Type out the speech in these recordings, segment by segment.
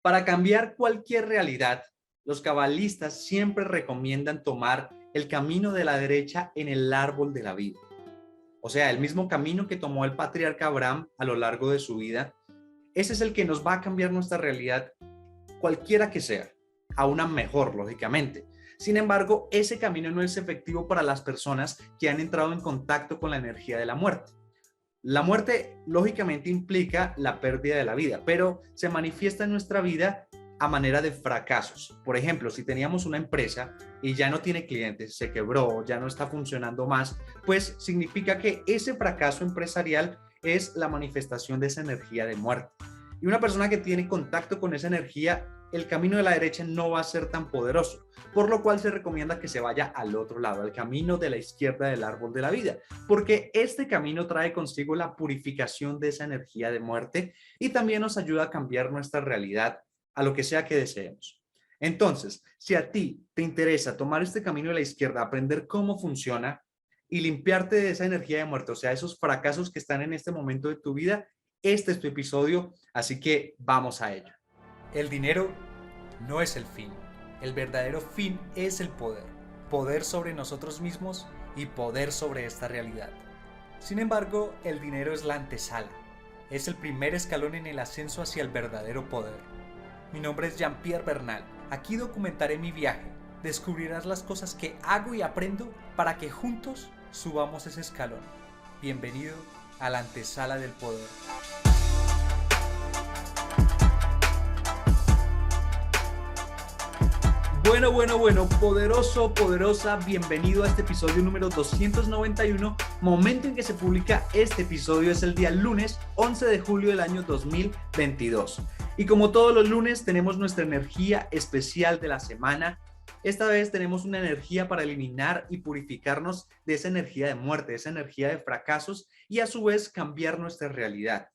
Para cambiar cualquier realidad, los cabalistas siempre recomiendan tomar el camino de la derecha en el árbol de la vida. O sea, el mismo camino que tomó el patriarca Abraham a lo largo de su vida. Ese es el que nos va a cambiar nuestra realidad, cualquiera que sea, a una mejor, lógicamente. Sin embargo, ese camino no es efectivo para las personas que han entrado en contacto con la energía de la muerte. La muerte, lógicamente, implica la pérdida de la vida, pero se manifiesta en nuestra vida a manera de fracasos. Por ejemplo, si teníamos una empresa y ya no tiene clientes, se quebró, ya no está funcionando más, pues significa que ese fracaso empresarial es la manifestación de esa energía de muerte. Y una persona que tiene contacto con esa energía, el camino de la derecha no va a ser tan poderoso, por lo cual se recomienda que se vaya al otro lado, al camino de la izquierda del árbol de la vida, porque este camino trae consigo la purificación de esa energía de muerte y también nos ayuda a cambiar nuestra realidad a lo que sea que deseemos. Entonces, si a ti te interesa tomar este camino de la izquierda, aprender cómo funciona y limpiarte de esa energía de muerte, o sea, esos fracasos que están en este momento de tu vida, este es tu episodio, así que vamos a ello. El dinero no es el fin. El verdadero fin es el poder. Poder sobre nosotros mismos y poder sobre esta realidad. Sin embargo, el dinero es la antesala. Es el primer escalón en el ascenso hacia el verdadero poder. Mi nombre es Jean-Pierre Bernal. Aquí documentaré mi viaje. Descubrirás las cosas que hago y aprendo para que juntos subamos ese escalón. Bienvenido a la antesala del poder. Bueno, poderoso, poderosa, bienvenido a este episodio número 291, momento en que se publica este episodio es el día lunes 11 de julio del año 2022. Y como todos los lunes tenemos nuestra energía especial de la semana. Esta vez tenemos una energía para eliminar y purificarnos de esa energía de muerte, de esa energía de fracasos y a su vez cambiar nuestra realidad.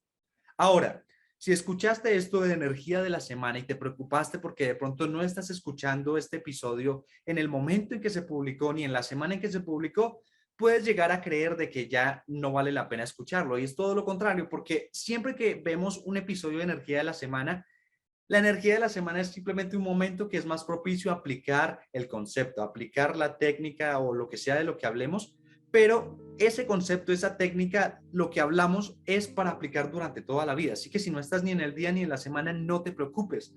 Ahora, si escuchaste esto de energía de la semana y te preocupaste porque de pronto no estás escuchando este episodio en el momento en que se publicó ni en la semana en que se publicó, puedes llegar a creer de que ya no vale la pena escucharlo. Y es todo lo contrario, porque siempre que vemos un episodio de energía de la energía de la semana es simplemente un momento que es más propicio a aplicar el concepto, a aplicar la técnica o lo que sea de lo que hablemos, pero ese concepto, esa técnica, lo que hablamos es para aplicar durante toda la vida. Así que si no estás ni en el día ni en la semana, no te preocupes,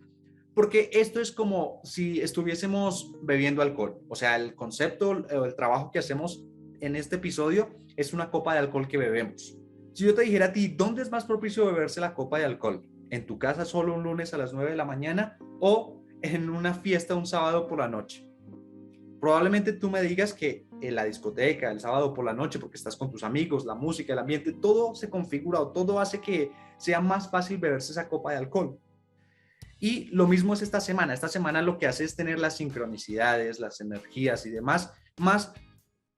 porque esto es como si estuviésemos bebiendo alcohol. O sea, el concepto o el trabajo que hacemos en este episodio es una copa de alcohol que bebemos. Si yo te dijera a ti, ¿dónde es más propicio beberse la copa de alcohol? ¿En tu casa solo un lunes a las 9 de la mañana o en una fiesta un sábado por la noche? Probablemente tú me digas que en la discoteca, el sábado por la noche, porque estás con tus amigos, la música, el ambiente, todo se configura o todo hace que sea más fácil beberse esa copa de alcohol. Y lo mismo es esta semana. Esta semana lo que hace es tener las sincronicidades, las energías y demás más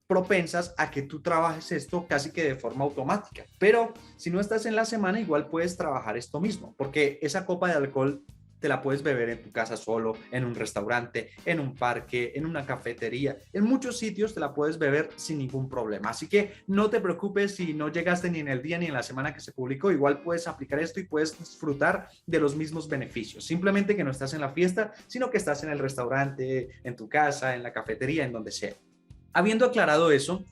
propensas a que tú trabajes esto casi que de forma automática. Pero si no estás en la semana, igual puedes trabajar esto mismo, porque esa copa de alcohol te la puedes beber en tu casa solo, en un restaurante, en un parque, en una cafetería, en muchos sitios te la puedes beber sin ningún problema. Así que no te preocupes si no llegaste ni en el día ni en la semana que se publicó, igual puedes aplicar esto y puedes disfrutar de los mismos beneficios. Simplemente que no estás en la fiesta, sino que estás en el restaurante, en tu casa, en la cafetería, en donde sea. Habiendo aclarado eso,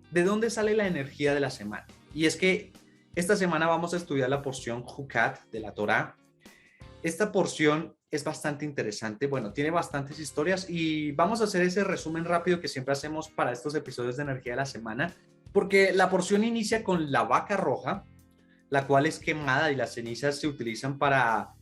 ¿de dónde sale la energía de la semana? Y es que esta semana vamos a estudiar la porción Jucat de la Torá. Esta porción es bastante interesante, bueno, tiene bastantes historias y vamos a hacer ese resumen rápido que siempre hacemos para estos episodios de energía de la semana, porque la porción inicia con la vaca roja, la cual es quemada y las cenizas se utilizan para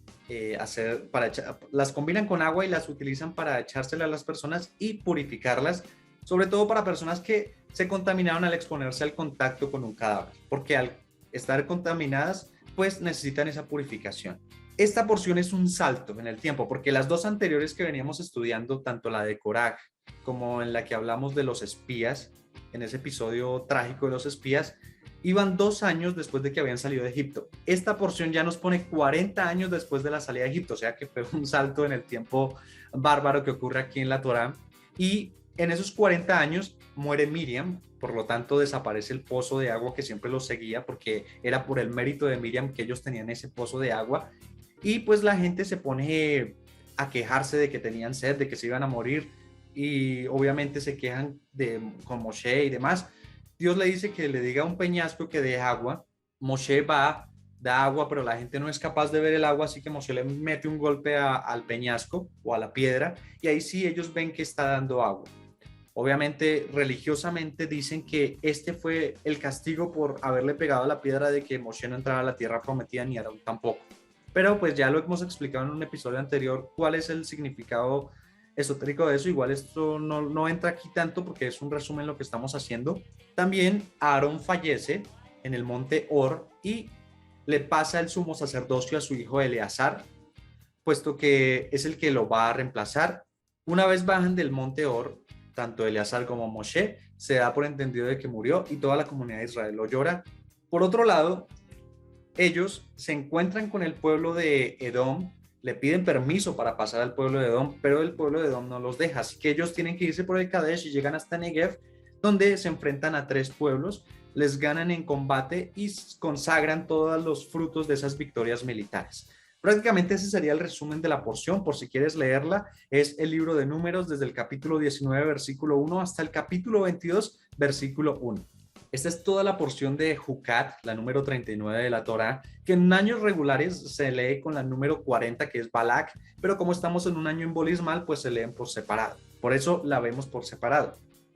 las combinan con agua y las utilizan para echárselas a las personas y purificarlas, sobre todo para personas que se contaminaron al exponerse al contacto con un cadáver, porque al estar contaminadas, pues necesitan esa purificación. Esta porción es un salto en el tiempo, porque las dos anteriores que veníamos estudiando, tanto la de Coraj como en la que hablamos de los espías, en ese episodio trágico de los espías, iban 2 años después de que habían salido de Egipto. Esta porción ya nos pone 40 años después de la salida de Egipto, o sea que fue un salto en el tiempo bárbaro que ocurre aquí en la Torá. Y en esos 40 años muere Miriam, por lo tanto desaparece el pozo de agua que siempre los seguía, porque era por el mérito de Miriam que ellos tenían ese pozo de agua. y pues la gente se pone a quejarse de que tenían sed, de que se iban a morir, y obviamente se quejan con Moshe y demás. Dios le dice que le diga a un peñasco que dé agua. Moshe va, da agua, pero la gente no es capaz de ver el agua, así que Moshe le mete un golpe al peñasco o a la piedra, y ahí sí ellos ven que está dando agua. Obviamente, religiosamente dicen que este fue el castigo por haberle pegado a la piedra de que Moshe no entrara a la tierra prometida ni Aarón tampoco. Pero pues ya lo hemos explicado en un episodio anterior cuál es el significado esotérico de eso. Igual esto no entra aquí tanto porque es un resumen lo que estamos haciendo. También Aarón fallece en el monte Or y le pasa el sumo sacerdocio a su hijo Eleazar, puesto que es el que lo va a reemplazar. Una vez bajan del monte Or, tanto Eleazar como Moshe, se da por entendido de que murió y toda la comunidad de Israel lo llora. Por otro lado, ellos se encuentran con el pueblo de Edom, le piden permiso para pasar al pueblo de Edom, pero el pueblo de Edom no los deja, así que ellos tienen que irse por el Kadesh y llegan hasta Negev, donde se enfrentan a 3 pueblos, les ganan en combate y consagran todos los frutos de esas victorias militares. Prácticamente ese sería el resumen de la porción. Por si quieres leerla, es el libro de Números desde el capítulo 19, versículo 1 hasta el capítulo 22, versículo 1. Esta es toda la porción de Jucat, la número 39 de la Torá, que en años regulares se lee con la número 40, que es Balak, pero como estamos en un año embolismal, pues se leen por separado. Por eso la vemos por separado.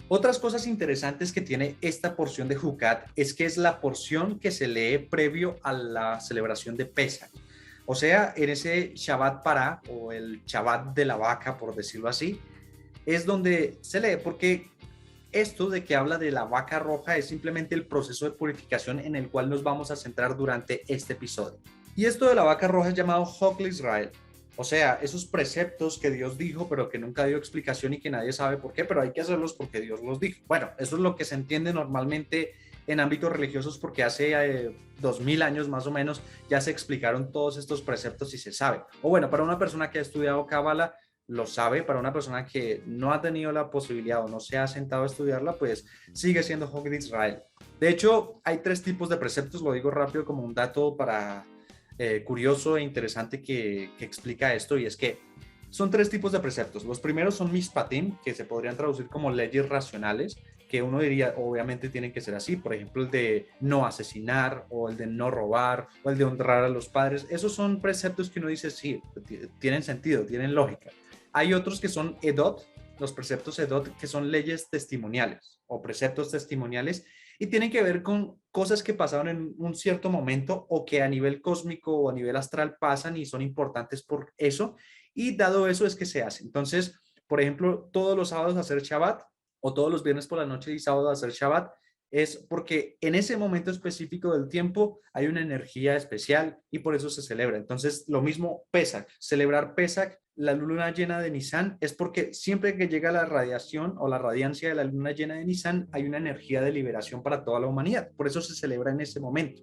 Otras cosas interesantes que tiene esta porción de Jucat es que es la porción que se lee previo a la celebración de Pesach. O sea, en ese Shabbat Pará, o el Shabbat de la vaca, por decirlo así, es donde se lee, porque esto de que habla de la vaca roja es simplemente el proceso de purificación en el cual nos vamos a centrar durante este episodio. Y esto de la vaca roja es llamado Hok Israel, o sea, esos preceptos que Dios dijo, pero que nunca dio explicación y que nadie sabe por qué, pero hay que hacerlos porque Dios los dijo. Bueno, eso es lo que se entiende normalmente en ámbitos religiosos, porque hace 2000 años más o menos ya se explicaron todos estos preceptos y se sabe. O bueno, para una persona que ha estudiado Cábala lo sabe, para una persona que no ha tenido la posibilidad o no se ha sentado a estudiarla, pues sigue siendo Hok de Israel. De hecho, hay 3 tipos de preceptos, lo digo rápido como un dato para curioso e interesante que explica esto, y es que son 3 tipos de preceptos. Los primeros son mishpatim, que se podrían traducir como leyes racionales, que uno diría, obviamente tienen que ser así, por ejemplo, el de no asesinar, o el de no robar, o el de honrar a los padres. Esos son preceptos que uno dice, sí, tienen sentido, tienen lógica. Hay otros que son edot, los preceptos edot, que son leyes testimoniales, o preceptos testimoniales, y tienen que ver con cosas que pasaron en un cierto momento, o que a nivel cósmico o a nivel astral pasan y son importantes por eso, y dado eso es que se hace. Entonces, por ejemplo, todos los sábados hacer Shabbat, o todos los viernes por la noche y sábado hacer Shabbat, es porque en ese momento específico del tiempo hay una energía especial y por eso se celebra. Entonces, lo mismo Pesach, celebrar Pesach, la luna llena de Nisan, es porque siempre que llega la radiación o la radiancia de la luna llena de Nisan, hay una energía de liberación para toda la humanidad. Por eso se celebra en ese momento.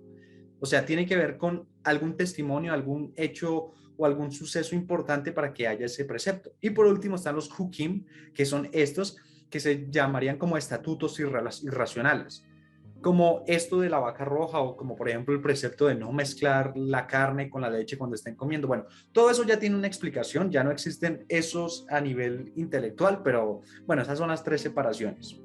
O sea, tiene que ver con algún testimonio, algún hecho o algún suceso importante para que haya ese precepto. Y por último están los hukim, que son estos que se llamarían como estatutos irracionales, como esto de la vaca roja, o como por ejemplo el precepto de no mezclar la carne con la leche cuando estén comiendo. Bueno, todo eso ya tiene una explicación, ya no existen esos a nivel intelectual, pero bueno, esas son las 3 separaciones.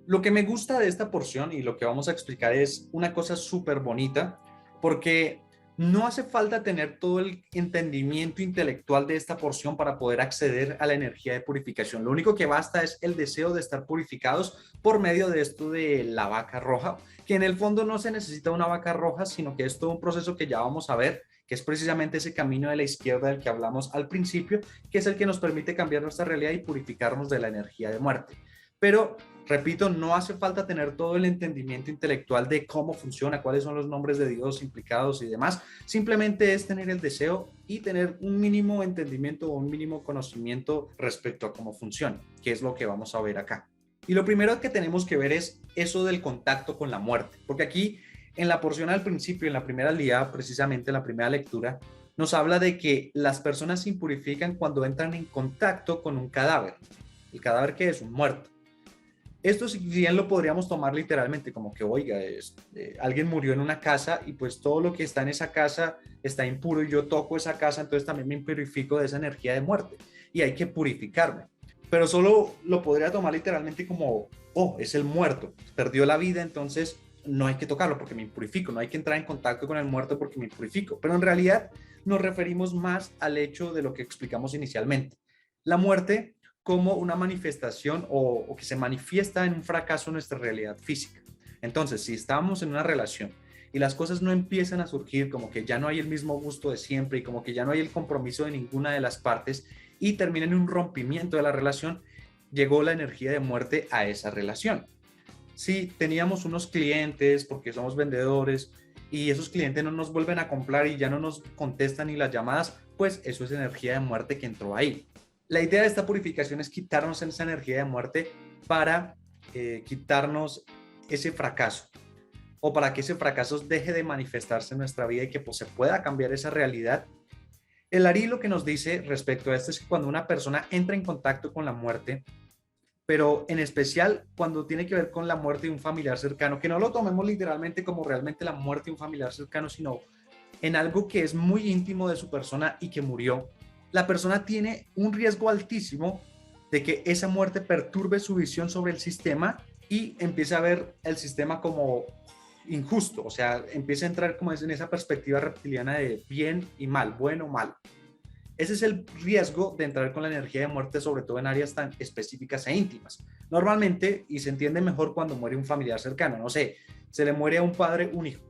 Lo que me gusta de esta porción y lo que vamos a explicar es una cosa súper bonita, porque no hace falta tener todo el entendimiento intelectual de esta porción para poder acceder a la energía de purificación. Lo único que basta es el deseo de estar purificados por medio de esto de la vaca roja, que en el fondo no se necesita una vaca roja, sino que es todo un proceso que ya vamos a ver, que es precisamente ese camino de la izquierda del que hablamos al principio, que es el que nos permite cambiar nuestra realidad y purificarnos de la energía de muerte. Pero, repito, no hace falta tener todo el entendimiento intelectual de cómo funciona, cuáles son los nombres de Dios implicados y demás. Simplemente es tener el deseo y tener un mínimo entendimiento o un mínimo conocimiento respecto a cómo funciona, que es lo que vamos a ver acá. Y lo primero que tenemos que ver es eso del contacto con la muerte, porque aquí en la porción al principio, en la primera liá, precisamente en la primera lectura, nos habla de que las personas se impurifican cuando entran en contacto con un cadáver. ¿El cadáver qué es? Un muerto. Esto si bien lo podríamos tomar literalmente como que, oiga, alguien murió en una casa y pues todo lo que está en esa casa está impuro y yo toco esa casa, entonces también me purifico de esa energía de muerte y hay que purificarme. Pero solo lo podría tomar literalmente como, oh, es el muerto, perdió la vida, entonces no hay que tocarlo porque me impurifico, no hay que entrar en contacto con el muerto porque me impurifico. Pero en realidad nos referimos más al hecho de lo que explicamos inicialmente. La muerte como una manifestación o que se manifiesta en un fracaso en nuestra realidad física. Entonces, si estamos en una relación y las cosas no empiezan a surgir, como que ya no hay el mismo gusto de siempre y como que ya no hay el compromiso de ninguna de las partes y termina en un rompimiento de la relación, llegó la energía de muerte a esa relación. Si teníamos unos clientes, porque somos vendedores, y esos clientes no nos vuelven a comprar y ya no nos contestan ni las llamadas, pues eso es energía de muerte que entró ahí. La idea de esta purificación es quitarnos esa energía de muerte para quitarnos ese fracaso o para que ese fracaso deje de manifestarse en nuestra vida y que pues, se pueda cambiar esa realidad. El Ari lo que nos dice respecto a esto es que cuando una persona entra en contacto con la muerte, pero en especial cuando tiene que ver con la muerte de un familiar cercano, que no lo tomemos literalmente como realmente la muerte de un familiar cercano, sino en algo que es muy íntimo de su persona y que murió, la persona tiene un riesgo altísimo de que esa muerte perturbe su visión sobre el sistema y empiece a ver el sistema como injusto, o sea, empieza a entrar como en esa perspectiva reptiliana de bien y mal, bueno o mal. Ese es el riesgo de entrar con la energía de muerte, sobre todo en áreas tan específicas e íntimas. Normalmente, y se entiende mejor cuando muere un familiar cercano, no sé, se le muere a un padre un hijo.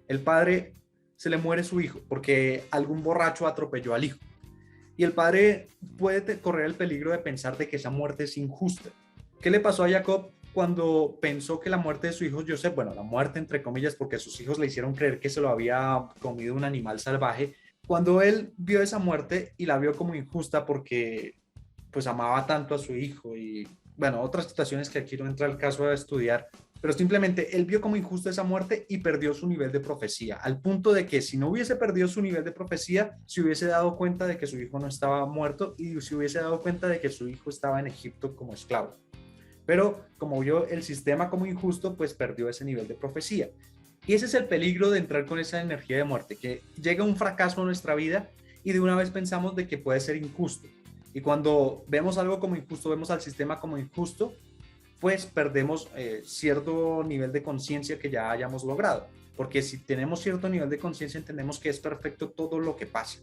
El padre se le muere su hijo porque algún borracho atropelló al hijo. Y el padre puede correr el peligro de pensar de que esa muerte es injusta. ¿Qué le pasó a Jacob cuando pensó que la muerte de su hijo Joseph, bueno, la muerte entre comillas, porque sus hijos le hicieron creer que se lo había comido un animal salvaje, cuando él vio esa muerte y la vio como injusta porque pues amaba tanto a su hijo y bueno, otras situaciones que aquí no entra el caso de estudiar, pero simplemente él vio como injusta esa muerte y perdió su nivel de profecía, al punto de que si no hubiese perdido su nivel de profecía, se hubiese dado cuenta de que su hijo no estaba muerto y se hubiese dado cuenta de que su hijo estaba en Egipto como esclavo. Pero como vio el sistema como injusto, pues perdió ese nivel de profecía. Y ese es el peligro de entrar con esa energía de muerte, que llega un fracaso a nuestra vida y de una vez pensamos de que puede ser injusto. Y cuando vemos algo como injusto, vemos al sistema como injusto, pues perdemos cierto nivel de conciencia que ya hayamos logrado. Porque si tenemos cierto nivel de conciencia, entendemos que es perfecto todo lo que pasa.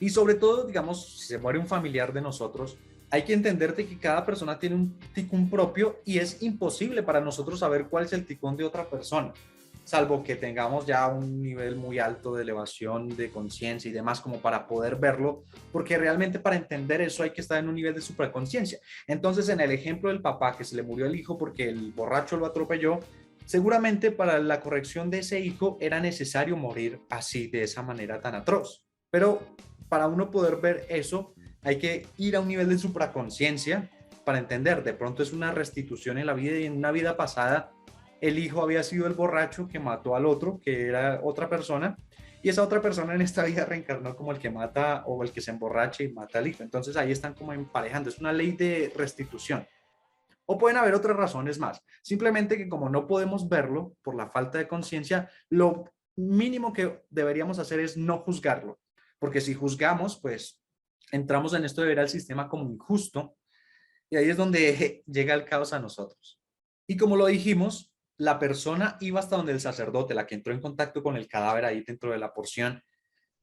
Y sobre todo, digamos, si se muere un familiar de nosotros, hay que entender de que cada persona tiene un ticún propio y es imposible para nosotros saber cuál es el ticún de otra persona, salvo que tengamos ya un nivel muy alto de elevación de conciencia y demás como para poder verlo, porque realmente para entender eso hay que estar en un nivel de supraconciencia. Entonces, en el ejemplo del papá que se le murió el hijo porque el borracho lo atropelló, seguramente para la corrección de ese hijo era necesario morir así, de esa manera tan atroz. Pero para uno poder ver eso, hay que ir a un nivel de supraconciencia para entender, de pronto es una restitución en la vida y en una vida pasada el hijo había sido el borracho que mató al otro, que era otra persona, y esa otra persona en esta vida reencarnó como el que mata o el que se emborracha y mata al hijo. Entonces ahí están como emparejando, es una ley de restitución. O pueden haber otras razones más, simplemente que como no podemos verlo por la falta de conciencia, lo mínimo que deberíamos hacer es no juzgarlo, porque si juzgamos, pues entramos en esto de ver al sistema como injusto, y ahí es donde llega el caos a nosotros. Y como lo dijimos, la persona iba hasta donde el sacerdote, la que entró en contacto con el cadáver ahí dentro de la porción,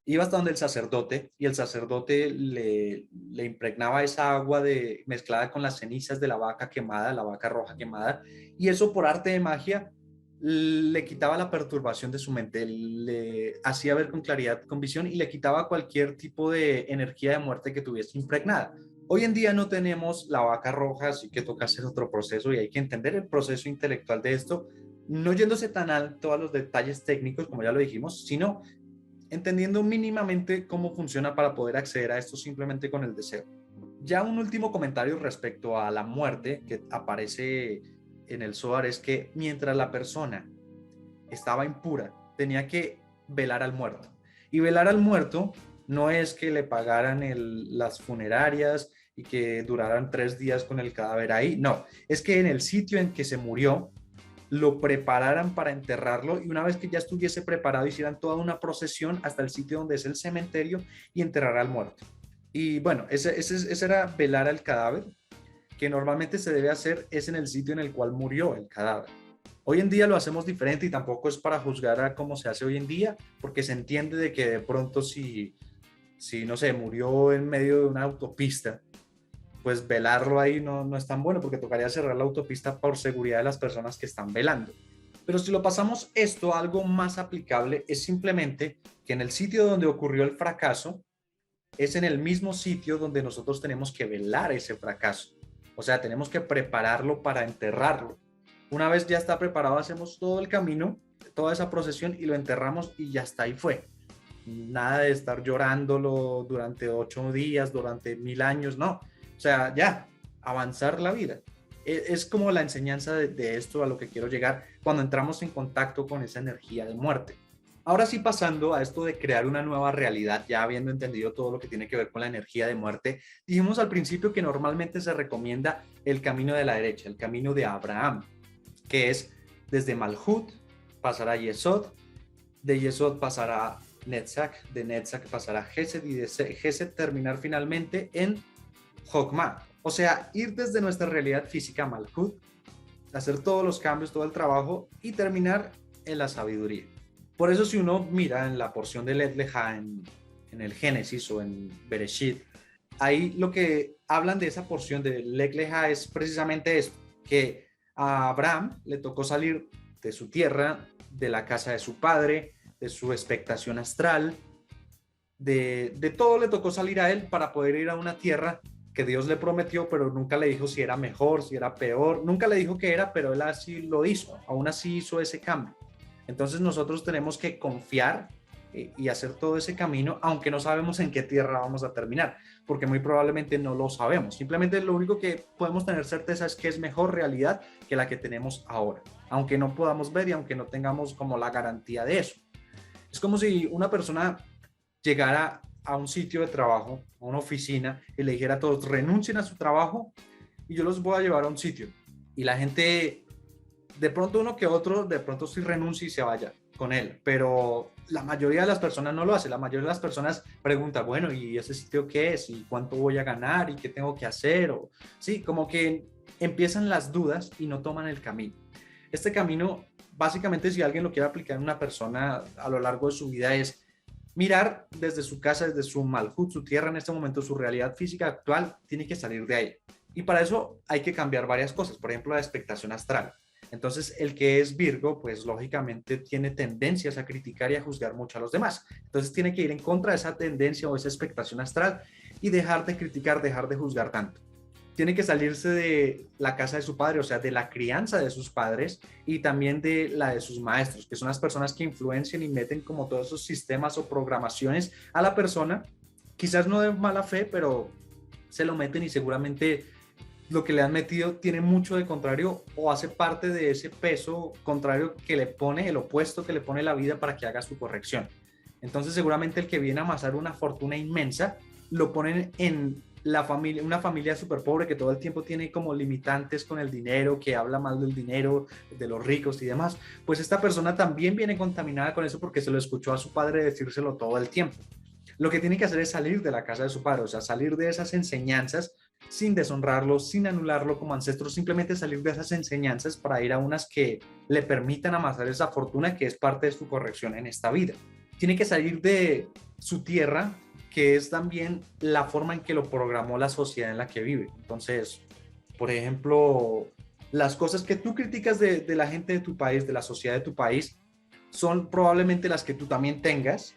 iba hasta donde el sacerdote y el sacerdote le impregnaba esa agua mezclada con las cenizas de la vaca quemada, la vaca roja quemada, y eso por arte de magia le quitaba la perturbación de su mente, le hacía ver con claridad, con visión y le quitaba cualquier tipo de energía de muerte que tuviese impregnada. Hoy en día no tenemos la vaca roja, así que toca hacer otro proceso y hay que entender el proceso intelectual de esto, no yéndose tan alto a los detalles técnicos, como ya lo dijimos, sino entendiendo mínimamente cómo funciona para poder acceder a esto simplemente con el deseo. Ya un último comentario respecto a la muerte que aparece en el Zohar es que mientras la persona estaba impura, tenía que velar al muerto. Y velar al muerto no es que le pagaran las funerarias y que duraran 3 días con el cadáver ahí. No, es que en el sitio en que se murió lo prepararan para enterrarlo y una vez que ya estuviese preparado hicieran toda una procesión hasta el sitio donde es el cementerio y enterrar al muerto. Y bueno, ese era velar al cadáver, que normalmente se debe hacer es en el sitio en el cual murió el cadáver. Hoy en día lo hacemos diferente y tampoco es para juzgar a cómo se hace hoy en día, porque se entiende de que de pronto si no sé, murió en medio de una autopista, pues velarlo ahí no es tan bueno porque tocaría cerrar la autopista por seguridad de las personas que están velando. Pero si lo pasamos esto a algo más aplicable, es simplemente que en el sitio donde ocurrió el fracaso, es en el mismo sitio donde nosotros tenemos que velar ese fracaso. O sea, tenemos que prepararlo para enterrarlo. Una vez ya está preparado, hacemos todo el camino, toda esa procesión y lo enterramos y ya está, ahí fue. Nada de estar llorándolo durante 8 días, durante 1000 años, no. O sea, ya, avanzar la vida. Es como la enseñanza de esto a lo que quiero llegar cuando entramos en contacto con esa energía de muerte. Ahora sí, pasando a esto de crear una nueva realidad, ya habiendo entendido todo lo que tiene que ver con la energía de muerte, dijimos al principio que normalmente se recomienda el camino de la derecha, el camino de Abraham, que es desde Malhut pasar a Yesod, de Yesod pasar a Netzach, de Netzach pasar a Gesed y de Gesed terminar finalmente en Jokmah. O sea, ir desde nuestra realidad física, Malhut, hacer todos los cambios, todo el trabajo y terminar en la sabiduría. Por eso si uno mira en la porción de Lech Lecha, en el Génesis o en Bereshit, ahí lo que hablan de esa porción de Lech Lecha es precisamente esto, que a Abraham le tocó salir de su tierra, de la casa de su padre, de su expectación astral, de todo le tocó salir a él para poder ir a una tierra que Dios le prometió, pero nunca le dijo si era mejor, si era peor, nunca le dijo que era, pero él así lo hizo, aún así hizo ese cambio. Entonces nosotros tenemos que confiar y hacer todo ese camino, aunque no sabemos en qué tierra vamos a terminar, porque muy probablemente no lo sabemos. Simplemente lo único que podemos tener certeza es que es mejor realidad que la que tenemos ahora, aunque no podamos ver y aunque no tengamos como la garantía de eso. Es como si una persona llegara a un sitio de trabajo, a una oficina, y le dijera a todos, renuncien a su trabajo y yo los voy a llevar a un sitio. Y la gente, de pronto uno que otro, de pronto sí renuncia y se vaya con él, pero la mayoría de las personas no lo hace. La mayoría de las personas preguntan, bueno, ¿y ese sitio qué es? ¿Y cuánto voy a ganar? ¿Y qué tengo que hacer? O, sí, como que empiezan las dudas y no toman el camino. Este camino, básicamente, si alguien lo quiere aplicar en una persona a lo largo de su vida, es mirar desde su casa, desde su Malhut, su tierra en este momento, su realidad física actual, tiene que salir de ahí. Y para eso hay que cambiar varias cosas, por ejemplo, la expectación astral. Entonces, el que es Virgo, pues lógicamente tiene tendencias a criticar y a juzgar mucho a los demás. Entonces, tiene que ir en contra de esa tendencia o esa expectación astral y dejar de criticar, dejar de juzgar tanto. Tiene que salirse de la casa de su padre, o sea, de la crianza de sus padres y también de la de sus maestros, que son las personas que influencian y meten como todos esos sistemas o programaciones a la persona, quizás no de mala fe, pero se lo meten y seguramente lo que le han metido tiene mucho de contrario o hace parte de ese peso contrario que le pone, el opuesto que le pone la vida para que haga su corrección. Entonces seguramente el que viene a amasar una fortuna inmensa lo ponen en la familia, una familia súper pobre que todo el tiempo tiene como limitantes con el dinero, que habla mal del dinero, de los ricos y demás, pues esta persona también viene contaminada con eso porque se lo escuchó a su padre decírselo todo el tiempo. Lo que tiene que hacer es salir de la casa de su padre, o sea, salir de esas enseñanzas sin deshonrarlo, sin anularlo como ancestro, simplemente salir de esas enseñanzas para ir a unas que le permitan amasar esa fortuna que es parte de su corrección en esta vida. Tiene que salir de su tierra, que es también la forma en que lo programó la sociedad en la que vive. Entonces, por ejemplo, las cosas que tú criticas de la gente de tu país, de la sociedad de tu país, son probablemente las que tú también tengas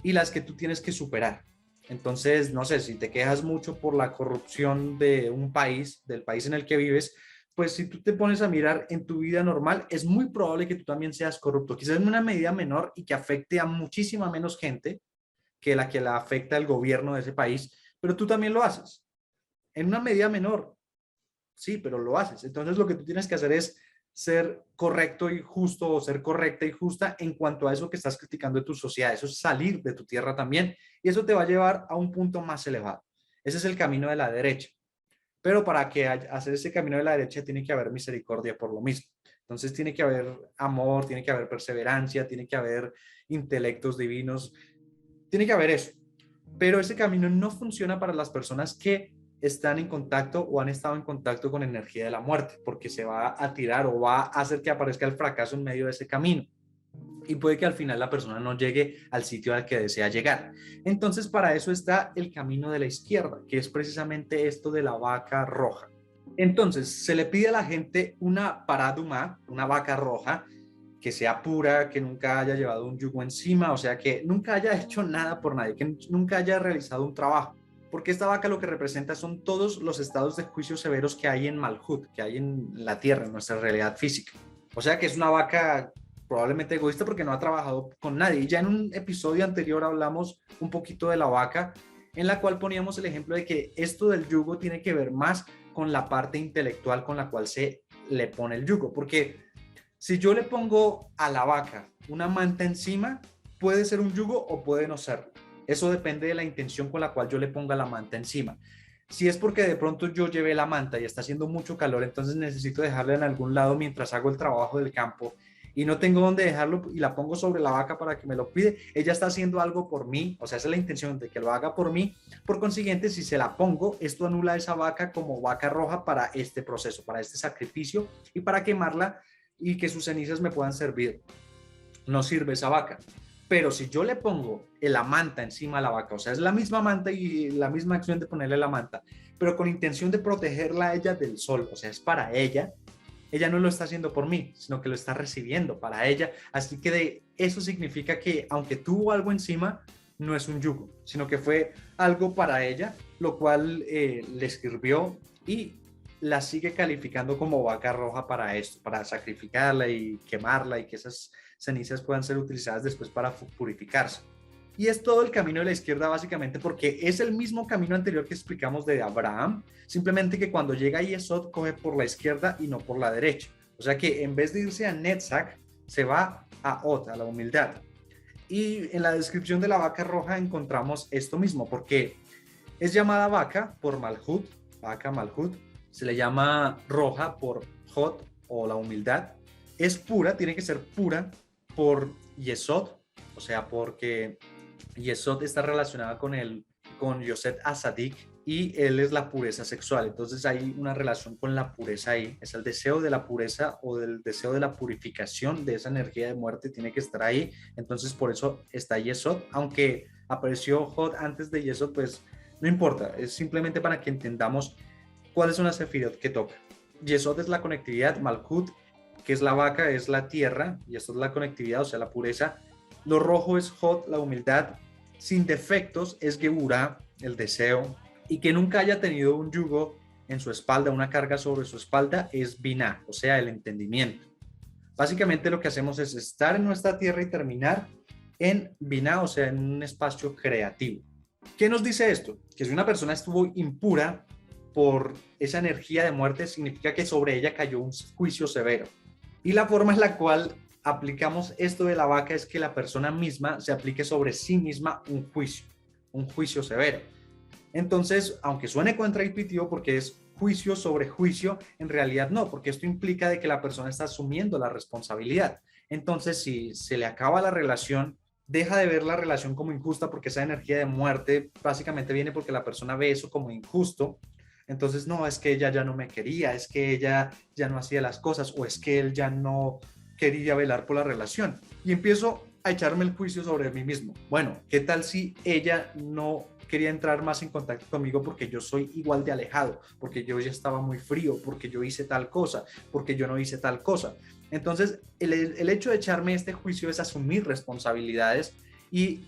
y las que tú tienes que superar. Entonces, no sé, si te quejas mucho por la corrupción de un país, del país en el que vives, pues si tú te pones a mirar en tu vida normal, es muy probable que tú también seas corrupto, quizás en una medida menor y que afecte a muchísima menos gente que la afecta el gobierno de ese país, pero tú también lo haces, en una medida menor, sí, pero lo haces. Entonces lo que tú tienes que hacer es ser correcto y justo o ser correcta y justa en cuanto a eso que estás criticando de tu sociedad. Eso es salir de tu tierra también y eso te va a llevar a un punto más elevado. Ese es el camino de la derecha. Pero para que hacer ese camino de la derecha tiene que haber misericordia por lo mismo. Entonces tiene que haber amor, tiene que haber perseverancia, tiene que haber intelectos divinos, tiene que haber eso. Pero ese camino no funciona para las personas que están en contacto o han estado en contacto con energía de la muerte, porque se va a tirar o va a hacer que aparezca el fracaso en medio de ese camino. Y puede que al final la persona no llegue al sitio al que desea llegar. Entonces, para eso está el camino de la izquierda, que es precisamente esto de la vaca roja. Entonces, se le pide a la gente una paraduma, una vaca roja, que sea pura, que nunca haya llevado un yugo encima, o sea, que nunca haya hecho nada por nadie, que nunca haya realizado un trabajo. Porque esta vaca lo que representa son todos los estados de juicio severos que hay en Malhut, que hay en la tierra, en nuestra realidad física. O sea que es una vaca probablemente egoísta porque no ha trabajado con nadie. Y ya en un episodio anterior hablamos un poquito de la vaca, en la cual poníamos el ejemplo de que esto del yugo tiene que ver más con la parte intelectual con la cual se le pone el yugo. Porque si yo le pongo a la vaca una manta encima, puede ser un yugo o puede no serlo. Eso depende de la intención con la cual yo le ponga la manta encima. Si es porque de pronto yo llevé la manta y está haciendo mucho calor, entonces necesito dejarla en algún lado mientras hago el trabajo del campo y no tengo dónde dejarlo y la pongo sobre la vaca para que me lo cuide, ella está haciendo algo por mí, o sea, esa es la intención de que lo haga por mí. Por consiguiente, si se la pongo, esto anula a esa vaca como vaca roja para este proceso, para este sacrificio y para quemarla y que sus cenizas me puedan servir. No sirve esa vaca. Pero si yo le pongo la manta encima de la vaca, o sea, es la misma manta y la misma acción de ponerle la manta, pero con intención de protegerla a ella del sol, o sea, es para ella no lo está haciendo por mí, sino que lo está recibiendo para ella. Así que eso significa que aunque tuvo algo encima, no es un yugo, sino que fue algo para ella, lo cual le sirvió y la sigue calificando como vaca roja para esto, para sacrificarla y quemarla y que esas cenizas puedan ser utilizadas después para purificarse. Y es todo el camino de la izquierda básicamente porque es el mismo camino anterior que explicamos de Abraham, simplemente que cuando llega a Yesod coge por la izquierda y no por la derecha. O sea que en vez de irse a Netzach, se va a Ot, a la humildad. Y en la descripción de la vaca roja encontramos esto mismo, porque es llamada vaca por Malhut, vaca Malhut, se le llama roja por Hot o la humildad. Es pura, tiene que ser pura por Yesod, o sea, porque Yesod está relacionada con Yosef Asadik y él es la pureza sexual. Entonces hay una relación con la pureza ahí. Es el deseo de la pureza o del deseo de la purificación de esa energía de muerte tiene que estar ahí. Entonces por eso está Yesod. Aunque apareció Hod antes de Yesod, pues no importa. Es simplemente para que entendamos cuáles son las sefirot que toca. Yesod es la conectividad, Malhut, que es la vaca, es la tierra, y esto es la conectividad, o sea, la pureza. Lo rojo es Hod, la humildad. Sin defectos es Geburah, el deseo. Y que nunca haya tenido un yugo en su espalda, una carga sobre su espalda, es Binah, o sea, el entendimiento. Básicamente lo que hacemos es estar en nuestra tierra y terminar en Binah, o sea, en un espacio creativo. ¿Qué nos dice esto? Que si una persona estuvo impura por esa energía de muerte, significa que sobre ella cayó un juicio severo. Y la forma en la cual aplicamos esto de la vaca es que la persona misma se aplique sobre sí misma un juicio severo. Entonces, aunque suene contraintuitivo porque es juicio sobre juicio, en realidad no, porque esto implica de que la persona está asumiendo la responsabilidad. Entonces, si se le acaba la relación, deja de ver la relación como injusta porque esa energía de muerte básicamente viene porque la persona ve eso como injusto. Entonces, no, es que ella ya no me quería, es que ella ya no hacía las cosas o es que él ya no quería velar por la relación. Y empiezo a echarme el juicio sobre mí mismo. Bueno, ¿qué tal si ella no quería entrar más en contacto conmigo porque yo soy igual de alejado, porque yo ya estaba muy frío, porque yo hice tal cosa, porque yo no hice tal cosa? Entonces, el hecho de echarme este juicio es asumir responsabilidades y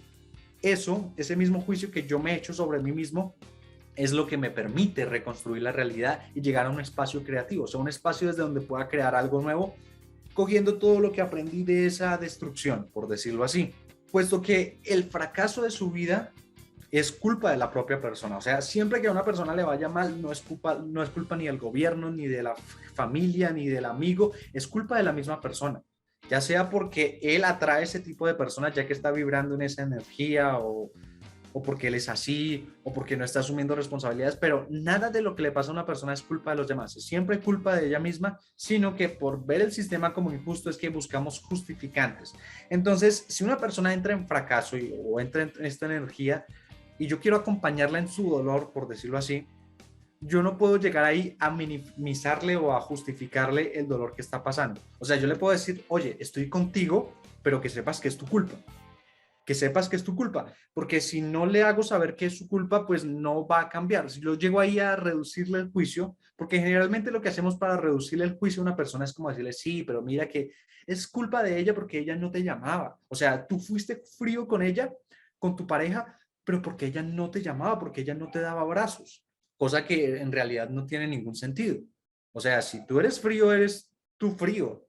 ese mismo juicio que yo me he hecho sobre mí mismo es lo que me permite reconstruir la realidad y llegar a un espacio creativo, o sea, un espacio desde donde pueda crear algo nuevo, cogiendo todo lo que aprendí de esa destrucción, por decirlo así, puesto que el fracaso de su vida es culpa de la propia persona. O sea, siempre que a una persona le vaya mal, no es culpa ni del gobierno, ni de la familia, ni del amigo, es culpa de la misma persona. Ya sea porque él atrae ese tipo de personas ya que está vibrando en esa energía o o porque él es así, o porque no está asumiendo responsabilidades, pero nada de lo que le pasa a una persona es culpa de los demás, es siempre culpa de ella misma, sino que por ver el sistema como injusto es que buscamos justificantes. Entonces, si una persona entra en fracaso o entra en esta energía y yo quiero acompañarla en su dolor, por decirlo así, yo no puedo llegar ahí a minimizarle o a justificarle el dolor que está pasando. O sea, yo le puedo decir, oye, estoy contigo, pero que sepas que es tu culpa. Que sepas que es tu culpa, porque si no le hago saber que es su culpa, pues no va a cambiar. Si yo llego ahí a reducirle el juicio, porque generalmente lo que hacemos para reducirle el juicio a una persona es como decirle, sí, pero mira que es culpa de ella porque ella no te llamaba. O sea, tú fuiste frío con ella, con tu pareja, pero porque ella no te llamaba, porque ella no te daba abrazos, cosa que en realidad no tiene ningún sentido. O sea, si tú eres frío, eres tú frío.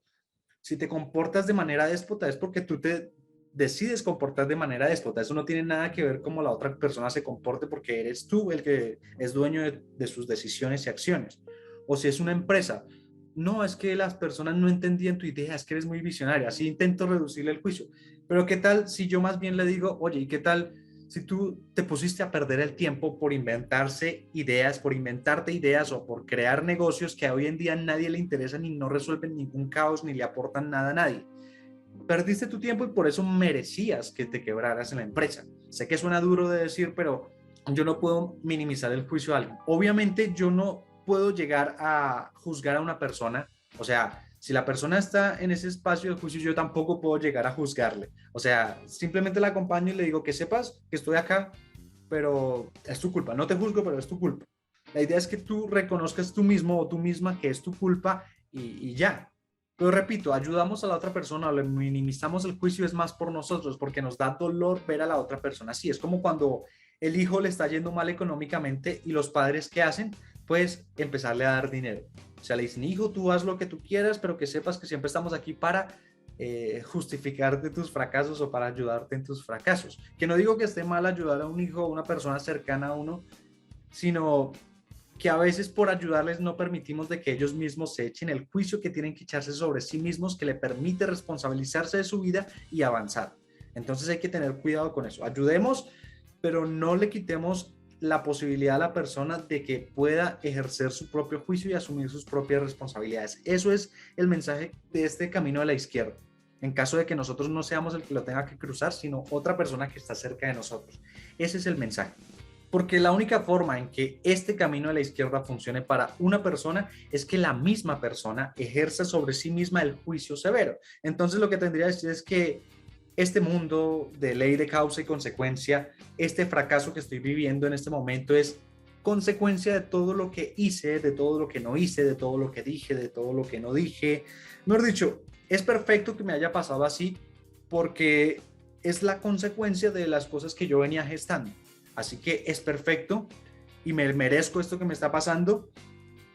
Si te comportas de manera déspota es porque tú te decides comportar de manera déspota. Eso no tiene nada que ver cómo la otra persona se comporte porque eres tú el que es dueño de sus decisiones y acciones. O si es una empresa, no, es que las personas no entendían tu idea, es que eres muy visionaria, así intento reducirle el juicio. Pero ¿qué tal si yo más bien le digo, oye, ¿y qué tal si tú te pusiste a perder el tiempo por inventarse ideas, por inventarte ideas o por crear negocios que hoy en día a nadie le interesan y no resuelven ningún caos ni le aportan nada a nadie? Perdiste tu tiempo y por eso merecías que te quebraras en la empresa. Sé que suena duro de decir, pero yo no puedo minimizar el juicio de alguien. Obviamente yo no puedo llegar a juzgar a una persona, o sea, si la persona está en ese espacio de juicio, yo tampoco puedo llegar a juzgarle. O sea, simplemente la acompaño y le digo que sepas que estoy acá, pero es tu culpa. No te juzgo, pero es tu culpa. La idea es que tú reconozcas tú mismo o tú misma que es tu culpa y ya. Pero repito, ayudamos a la otra persona, le minimizamos el juicio, es más por nosotros, porque nos da dolor ver a la otra persona así. Es como cuando el hijo le está yendo mal económicamente y los padres, ¿qué hacen? Pues empezarle a dar dinero. O sea, le dicen, hijo, tú haz lo que tú quieras, pero que sepas que siempre estamos aquí para justificarte tus fracasos o para ayudarte en tus fracasos. Que no digo que esté mal ayudar a un hijo o una persona cercana a uno, sino que a veces por ayudarles no permitimos de que ellos mismos se echen el juicio que tienen que echarse sobre sí mismos, que le permite responsabilizarse de su vida y avanzar. Entonces hay que tener cuidado con eso. Ayudemos, pero no le quitemos la posibilidad a la persona de que pueda ejercer su propio juicio y asumir sus propias responsabilidades. Eso es el mensaje de este camino de la izquierda. En caso de que nosotros no seamos el que lo tenga que cruzar, sino otra persona que está cerca de nosotros. Ese es el mensaje. Porque la única forma en que este camino de la izquierda funcione para una persona es que la misma persona ejerza sobre sí misma el juicio severo. Entonces lo que tendría que decir es que este mundo de ley de causa y consecuencia, este fracaso que estoy viviendo en este momento es consecuencia de todo lo que hice, de todo lo que no hice, de todo lo que dije, de todo lo que no dije. Mejor dicho, es perfecto que me haya pasado así porque es la consecuencia de las cosas que yo venía gestando. Así que es perfecto y me merezco esto que me está pasando.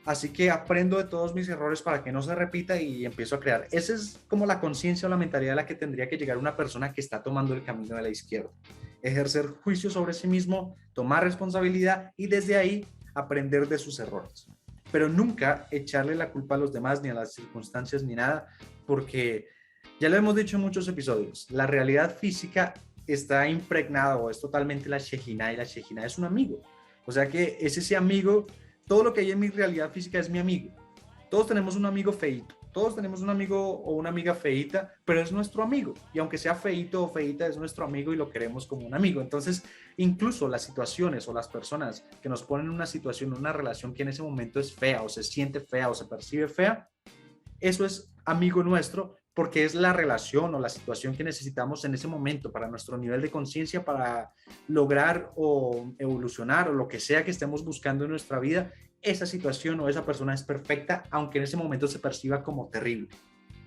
Así que aprendo de todos mis errores para que no se repita y empiezo a crear. Esa es como la conciencia o la mentalidad a la que tendría que llegar una persona que está tomando el camino de la izquierda. Ejercer juicio sobre sí mismo, tomar responsabilidad y desde ahí aprender de sus errores. Pero nunca echarle la culpa a los demás, ni a las circunstancias, ni nada, porque ya lo hemos dicho en muchos episodios, la realidad física está impregnada o es totalmente la Shejina y la Shejina es un amigo. O sea que es ese amigo. Todo lo que hay en mi realidad física es mi amigo. Todos tenemos un amigo feíto. Todos tenemos un amigo o una amiga feíta, pero es nuestro amigo. Y aunque sea feíto o feíta, es nuestro amigo y lo queremos como un amigo. Entonces, incluso las situaciones o las personas que nos ponen en una situación, una relación que en ese momento es fea o se siente fea o se percibe fea, eso es amigo nuestro porque es la relación o la situación que necesitamos en ese momento para nuestro nivel de conciencia, para lograr o evolucionar o lo que sea que estemos buscando en nuestra vida. Esa situación o esa persona es perfecta, aunque en ese momento se perciba como terrible.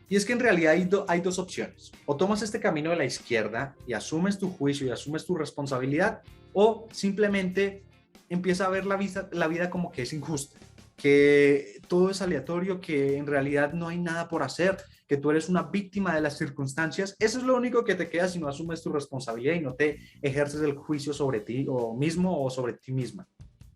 Y es que en realidad hay dos opciones. O tomas este camino de la izquierda y asumes tu juicio y asumes tu responsabilidad, o simplemente empieza a ver la vida como que es injusta, que todo es aleatorio, que en realidad no hay nada por hacer, que tú eres una víctima de las circunstancias. Eso es lo único que te queda si no asumes tu responsabilidad y no te ejerces el juicio sobre ti o mismo o sobre ti misma.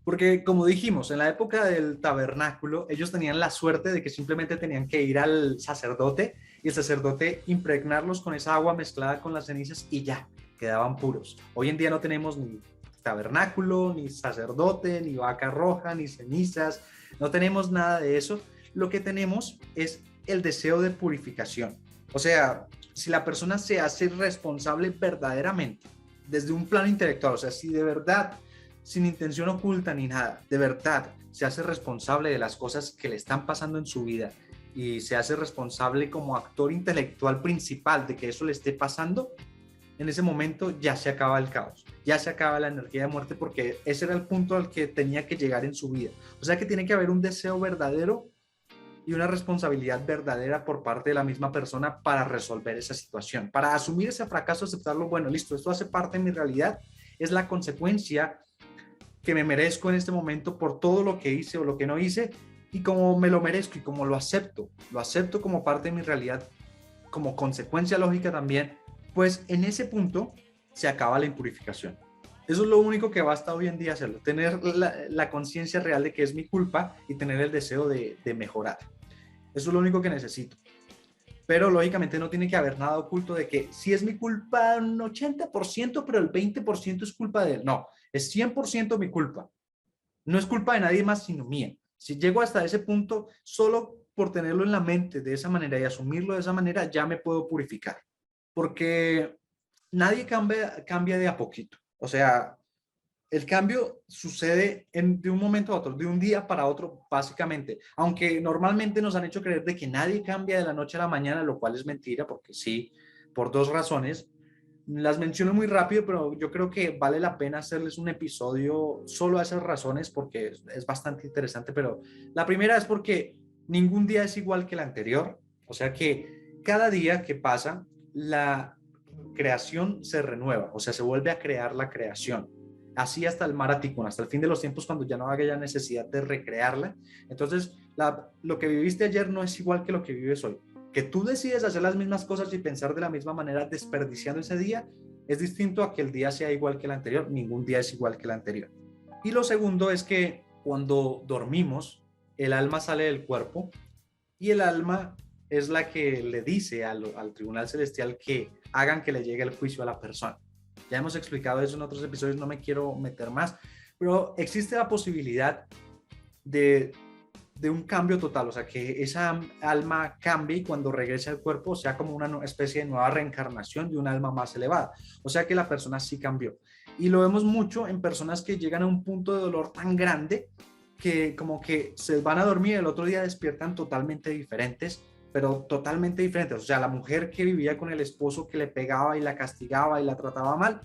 Porque como dijimos, en la época del tabernáculo, ellos tenían la suerte de que simplemente tenían que ir al sacerdote y el sacerdote impregnarlos con esa agua mezclada con las cenizas y ya, quedaban puros. Hoy en día no tenemos ni tabernáculo, ni sacerdote, ni vaca roja, ni cenizas, no tenemos nada de eso. Lo que tenemos es el deseo de purificación. O sea, si la persona se hace responsable verdaderamente, desde un plano intelectual, o sea, si de verdad, sin intención oculta ni nada, de verdad se hace responsable de las cosas que le están pasando en su vida y se hace responsable como actor intelectual principal de que eso le esté pasando, en ese momento ya se acaba el caos, ya se acaba la energía de muerte, porque ese era el punto al que tenía que llegar en su vida. O sea que tiene que haber un deseo verdadero y una responsabilidad verdadera por parte de la misma persona para resolver esa situación, para asumir ese fracaso, aceptarlo, bueno, listo, esto hace parte de mi realidad, es la consecuencia que me merezco en este momento por todo lo que hice o lo que no hice, y como me lo merezco y como lo acepto como parte de mi realidad, como consecuencia lógica también, pues en ese punto se acaba la impurificación. Eso es lo único que basta hoy en día hacerlo, tener la conciencia real de que es mi culpa y tener el deseo de mejorar. Eso es lo único que necesito. Pero lógicamente no tiene que haber nada oculto de que si es mi culpa un 80%, pero el 20% es culpa de él. No, es 100% mi culpa. No es culpa de nadie más sino mía. Si llego hasta ese punto, solo por tenerlo en la mente de esa manera y asumirlo de esa manera, ya me puedo purificar. Porque nadie cambia de a poquito. O sea, el cambio sucede de un momento a otro, de un día para otro, básicamente. Aunque normalmente nos han hecho creer de que nadie cambia de la noche a la mañana, lo cual es mentira, porque sí, por dos razones. Las menciono muy rápido, pero yo creo que vale la pena hacerles un episodio solo a esas razones, porque es bastante interesante. Pero la primera es porque ningún día es igual que el anterior. O sea que cada día que pasa, la creación se renueva, o sea, se vuelve a crear la creación. Así hasta el maraticón, hasta el fin de los tiempos, cuando ya no haya necesidad de recrearla. Entonces, lo que viviste ayer no es igual que lo que vives hoy. Que tú decides hacer las mismas cosas y pensar de la misma manera, desperdiciando ese día, es distinto a que el día sea igual que el anterior. Ningún día es igual que el anterior. Y lo segundo es que cuando dormimos, el alma sale del cuerpo y el alma es la que le dice al tribunal celestial que hagan que le llegue el juicio a la persona. Ya hemos explicado eso en otros episodios, no me quiero meter más, pero existe la posibilidad de un cambio total, o sea, que esa alma cambie y cuando regrese al cuerpo sea como una especie de nueva reencarnación de un alma más elevada. O sea, que la persona sí cambió. Y lo vemos mucho en personas que llegan a un punto de dolor tan grande que como que se van a dormir y el otro día despiertan totalmente diferentes, pero totalmente diferentes. O sea, la mujer que vivía con el esposo que le pegaba y la castigaba y la trataba mal,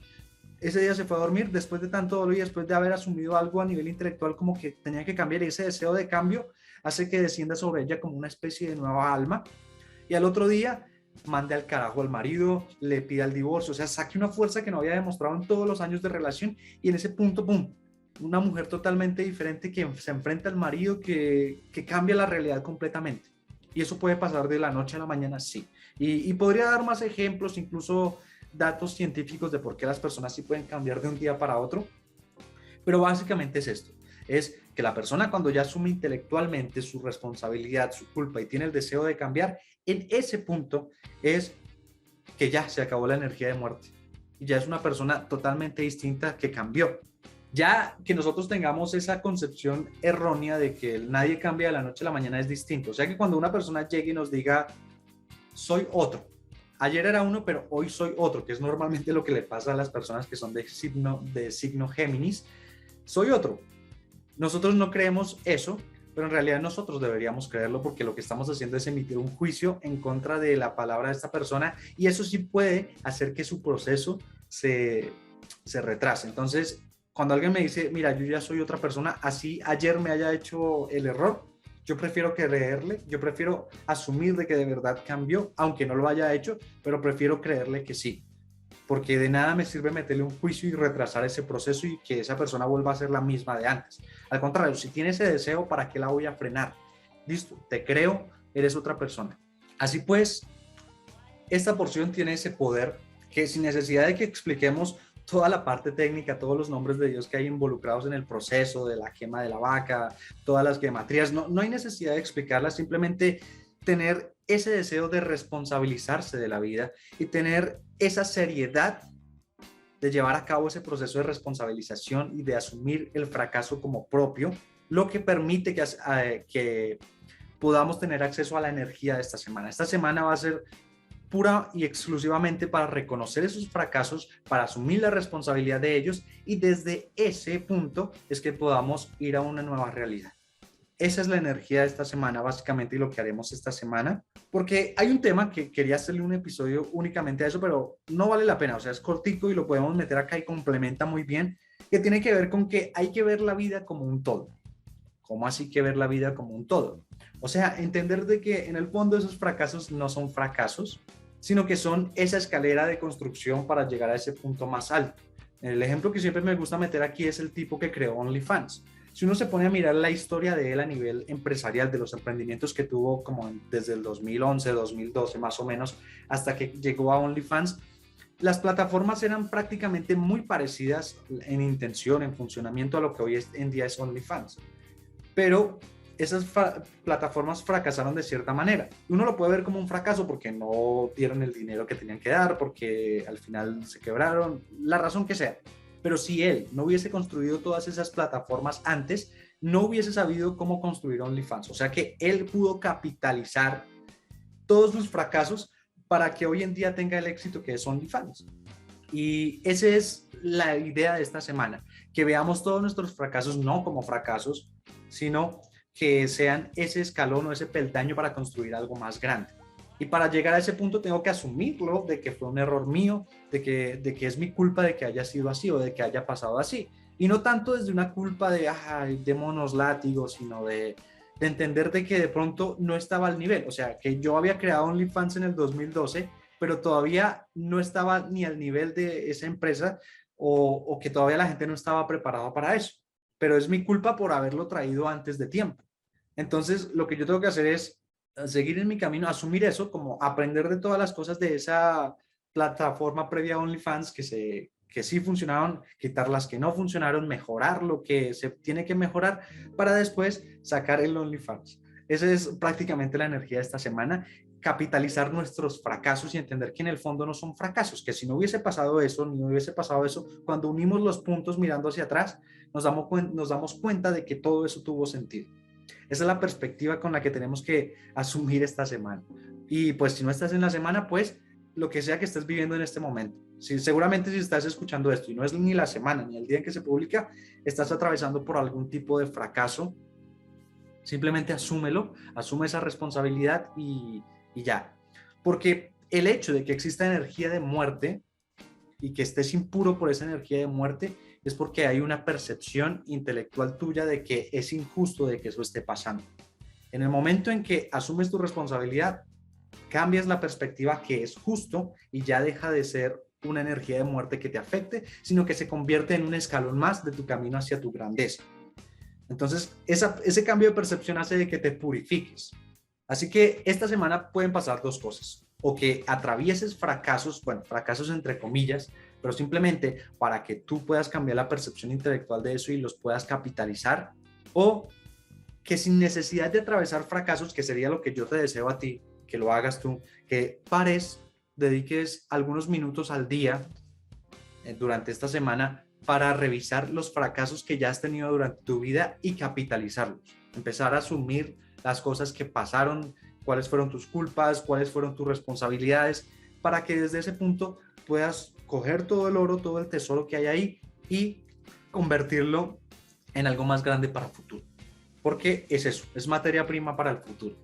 ese día se fue a dormir después de tanto dolor y después de haber asumido algo a nivel intelectual como que tenía que cambiar, y ese deseo de cambio hace que descienda sobre ella como una especie de nueva alma, y al otro día mande al carajo al marido, le pida el divorcio, o sea, saque una fuerza que no había demostrado en todos los años de relación, y en ese punto, ¡pum!, una mujer totalmente diferente que se enfrenta al marido, que cambia la realidad completamente. Y eso puede pasar de la noche a la mañana, sí. Y podría dar más ejemplos, incluso datos científicos de por qué las personas sí pueden cambiar de un día para otro. Pero básicamente es esto. Es que la persona, cuando ya asume intelectualmente su responsabilidad, su culpa y tiene el deseo de cambiar, en ese punto es que ya se acabó la energía de muerte. Y ya es una persona totalmente distinta que cambió. Ya que nosotros tengamos esa concepción errónea de que nadie cambia de la noche a la mañana es distinto. O sea, que cuando una persona llegue y nos diga, soy otro, ayer era uno, pero hoy soy otro, que es normalmente lo que le pasa a las personas que son de signo Géminis, soy otro. Nosotros no creemos eso, pero en realidad nosotros deberíamos creerlo, porque lo que estamos haciendo es emitir un juicio en contra de la palabra de esta persona, y eso sí puede hacer que su proceso se retrase. Entonces, cuando alguien me dice, mira, yo ya soy otra persona, así ayer me haya hecho el error, yo prefiero creerle, yo prefiero asumir de que de verdad cambió, aunque no lo haya hecho, pero prefiero creerle que sí, porque de nada me sirve meterle un juicio y retrasar ese proceso y que esa persona vuelva a ser la misma de antes. Al contrario, si tiene ese deseo, ¿para qué la voy a frenar? Listo, te creo, eres otra persona. Así pues, esta porción tiene ese poder que, sin necesidad de que expliquemos toda la parte técnica, todos los nombres de Dios que hay involucrados en el proceso de la quema de la vaca, todas las gematrías, no hay necesidad de explicarlas, simplemente tener ese deseo de responsabilizarse de la vida y tener esa seriedad de llevar a cabo ese proceso de responsabilización y de asumir el fracaso como propio, lo que permite que podamos tener acceso a la energía de esta semana. Esta semana va a ser pura y exclusivamente para reconocer esos fracasos, para asumir la responsabilidad de ellos y desde ese punto es que podamos ir a una nueva realidad. Esa es la energía de esta semana, básicamente, y lo que haremos esta semana, porque hay un tema que quería hacerle un episodio únicamente a eso, pero no vale la pena, o sea, es cortico y lo podemos meter acá y complementa muy bien, que tiene que ver con que hay que ver la vida como un todo. ¿Cómo así que ver la vida como un todo? O sea, entender de que en el fondo esos fracasos no son fracasos, sino que son esa escalera de construcción para llegar a ese punto más alto. El ejemplo que siempre me gusta meter aquí es el tipo que creó OnlyFans. Si uno se pone a mirar la historia de él a nivel empresarial, de los emprendimientos que tuvo como desde el 2011, 2012 más o menos, hasta que llegó a OnlyFans, las plataformas eran prácticamente muy parecidas en intención, en funcionamiento a lo que hoy en día es OnlyFans. Pero esas plataformas fracasaron de cierta manera. Uno lo puede ver como un fracaso porque no dieron el dinero que tenían que dar, porque al final se quebraron, la razón que sea. Pero si él no hubiese construido todas esas plataformas antes, no hubiese sabido cómo construir OnlyFans. O sea que él pudo capitalizar todos sus fracasos para que hoy en día tenga el éxito que es OnlyFans. Y esa es la idea de esta semana, que veamos todos nuestros fracasos no como fracasos, sino que sean ese escalón o ese peldaño para construir algo más grande. Y para llegar a ese punto tengo que asumirlo de que fue un error mío, de que es mi culpa de que haya sido así o de que haya pasado así. Y no tanto desde una culpa de, ay, démonos látigos, sino de entender de que de pronto no estaba al nivel. O sea, que yo había creado OnlyFans en el 2012, pero todavía no estaba ni al nivel de esa empresa o que todavía la gente no estaba preparada para eso. Pero es mi culpa por haberlo traído antes de tiempo. Entonces, lo que yo tengo que hacer es seguir en mi camino, asumir eso, como aprender de todas las cosas de esa plataforma previa a OnlyFans que sí funcionaron, quitar las que no funcionaron, mejorar lo que se tiene que mejorar para después sacar el OnlyFans. Esa es prácticamente la energía de esta semana, capitalizar nuestros fracasos y entender que en el fondo no son fracasos, que si no hubiese pasado eso, ni hubiese pasado eso, cuando unimos los puntos mirando hacia atrás, nos damos cuenta de que todo eso tuvo sentido. Esa es la perspectiva con la que tenemos que asumir esta semana. Y pues si no estás en la semana, pues lo que sea que estés viviendo en este momento. Seguramente si estás escuchando esto y no es ni la semana ni el día en que se publica, estás atravesando por algún tipo de fracaso, simplemente asúmelo, asume esa responsabilidad y ya. Porque el hecho de que exista energía de muerte y que estés impuro por esa energía de muerte es porque hay una percepción intelectual tuya de que es injusto de que eso esté pasando. En el momento en que asumes tu responsabilidad, cambias la perspectiva que es justo y ya deja de ser una energía de muerte que te afecte, sino que se convierte en un escalón más de tu camino hacia tu grandeza. Entonces, ese cambio de percepción hace de que te purifiques. Así que esta semana pueden pasar dos cosas. O que atravieses fracasos, bueno, fracasos entre comillas, pero simplemente para que tú puedas cambiar la percepción intelectual de eso y los puedas capitalizar, o que sin necesidad de atravesar fracasos, que sería lo que yo te deseo a ti, que lo hagas tú, que pares, dediques algunos minutos al día durante esta semana para revisar los fracasos que ya has tenido durante tu vida y capitalizarlos, empezar a asumir las cosas que pasaron, cuáles fueron tus culpas, cuáles fueron tus responsabilidades, para que desde ese punto puedas coger todo el oro, todo el tesoro que hay ahí y convertirlo en algo más grande para el futuro. Porque es eso, es materia prima para el futuro.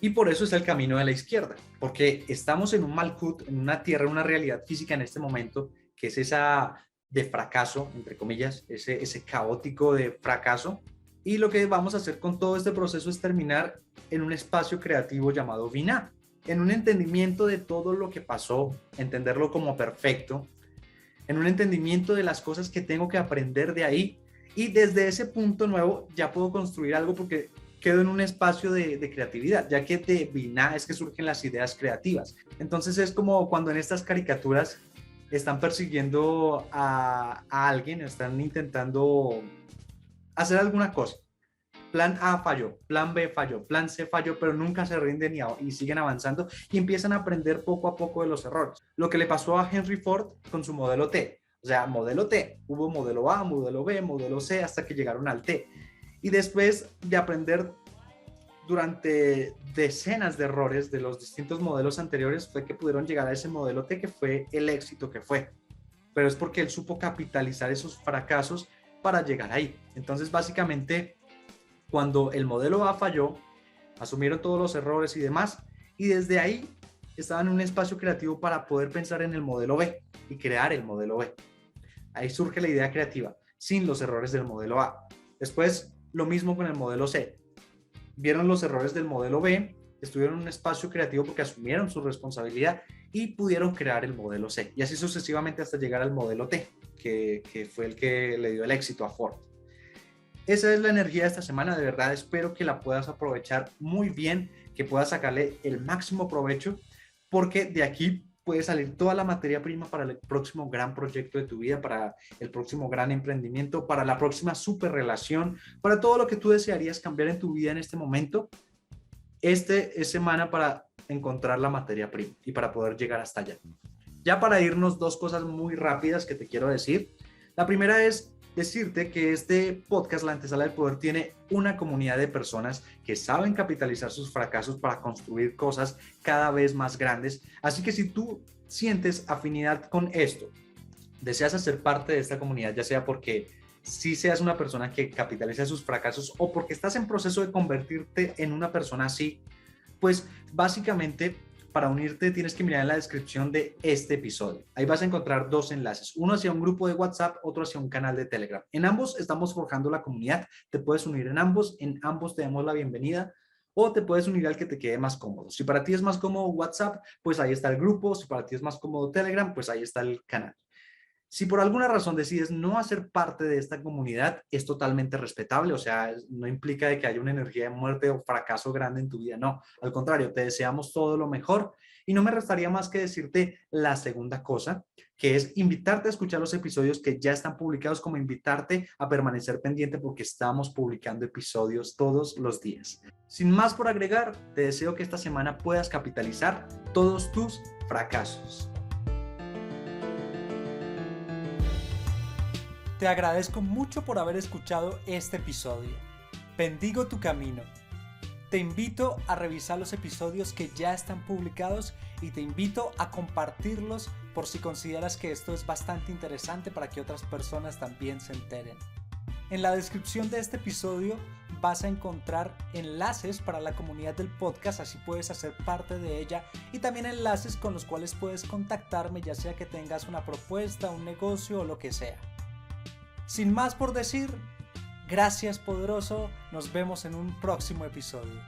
Y por eso es el camino de la izquierda, porque estamos en un Malkut, en una tierra, una realidad física en este momento, que es esa de fracaso, entre comillas, ese caótico de fracaso. Y lo que vamos a hacer con todo este proceso es terminar en un espacio creativo llamado Binah, en un entendimiento de todo lo que pasó, entenderlo como perfecto, en un entendimiento de las cosas que tengo que aprender de ahí, y desde ese punto nuevo ya puedo construir algo porque quedo en un espacio de creatividad, ya que de Binah es que surgen las ideas creativas. Entonces es como cuando en estas caricaturas están persiguiendo a alguien, están intentando hacer alguna cosa. Plan A falló, plan B falló, plan C falló, pero nunca se rinden y siguen avanzando y empiezan a aprender poco a poco de los errores. Lo que le pasó a Henry Ford con su modelo T. O sea, modelo T, hubo modelo A, modelo B, modelo C, hasta que llegaron al T. Y después de aprender durante decenas de errores de los distintos modelos anteriores, fue que pudieron llegar a ese modelo T, que fue el éxito que fue. Pero es porque él supo capitalizar esos fracasos para llegar ahí. Entonces, básicamente, cuando el modelo A falló, asumieron todos los errores y demás, y desde ahí estaban en un espacio creativo para poder pensar en el modelo B y crear el modelo B. Ahí surge la idea creativa, sin los errores del modelo A. Después, lo mismo con el modelo C. Vieron los errores del modelo B, estuvieron en un espacio creativo porque asumieron su responsabilidad y pudieron crear el modelo C. Y así sucesivamente hasta llegar al modelo T, que fue el que le dio el éxito a Ford. Esa es la energía de esta semana, de verdad espero que la puedas aprovechar muy bien, que puedas sacarle el máximo provecho, porque de aquí puede salir toda la materia prima para el próximo gran proyecto de tu vida, para el próximo gran emprendimiento, para la próxima super relación, para todo lo que tú desearías cambiar en tu vida en este momento. Este es semana para encontrar la materia prima y para poder llegar hasta allá. Ya para irnos, dos cosas muy rápidas que te quiero decir. La primera es decirte que este podcast, La Antesala del Poder, tiene una comunidad de personas que saben capitalizar sus fracasos para construir cosas cada vez más grandes. Así que si tú sientes afinidad con esto, deseas hacer parte de esta comunidad, ya sea porque sí seas una persona que capitaliza sus fracasos o porque estás en proceso de convertirte en una persona así, pues básicamente para unirte tienes que mirar en la descripción de este episodio. Ahí vas a encontrar dos enlaces, uno hacia un grupo de WhatsApp, otro hacia un canal de Telegram. En ambos estamos forjando la comunidad, te puedes unir en ambos te damos la bienvenida o te puedes unir al que te quede más cómodo. Si para ti es más cómodo WhatsApp, pues ahí está el grupo, si para ti es más cómodo Telegram, pues ahí está el canal. Si por alguna razón decides no hacer parte de esta comunidad, es totalmente respetable, o sea, no implica de que haya una energía de muerte o fracaso grande en tu vida, no, al contrario, te deseamos todo lo mejor y no me restaría más que decirte la segunda cosa, que es invitarte a escuchar los episodios que ya están publicados, como invitarte a permanecer pendiente porque estamos publicando episodios todos los días. Sin más por agregar, te deseo que esta semana puedas capitalizar todos tus fracasos. Te agradezco mucho por haber escuchado este episodio. Bendigo tu camino. Te invito a revisar los episodios que ya están publicados y te invito a compartirlos por si consideras que esto es bastante interesante para que otras personas también se enteren. En la descripción de este episodio vas a encontrar enlaces para la comunidad del podcast, así puedes hacer parte de ella, y también enlaces con los cuales puedes contactarme, ya sea que tengas una propuesta, un negocio o lo que sea. Sin más por decir, gracias poderoso, nos vemos en un próximo episodio.